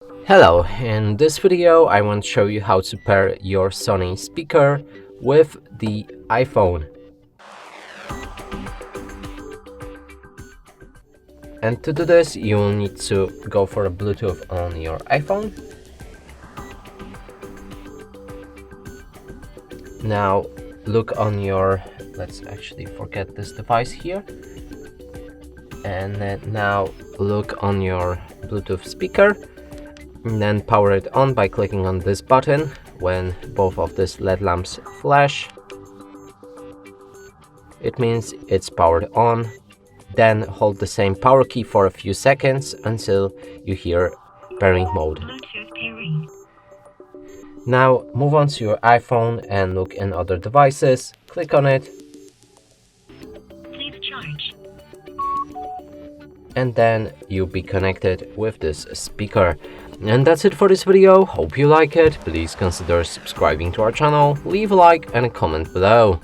Hello, in this video I want to show you how to pair your Sony speaker with the iPhone. And to do this you will need to go for Bluetooth on your iPhone. Now look on your, let's actually forget this device here. And then now look on your Bluetooth speaker. And then power it on by clicking on this button. When both of these LED lamps flash, it means it's powered on. Then hold the same power key for a few seconds until you hear pairing mode. Now move on to your iPhone and look in other devices. Click on it. Please charge. And then you'll be connected with this speaker. And that's it for this video. Hope you like it. Please consider subscribing to our channel, leave a like and a comment below.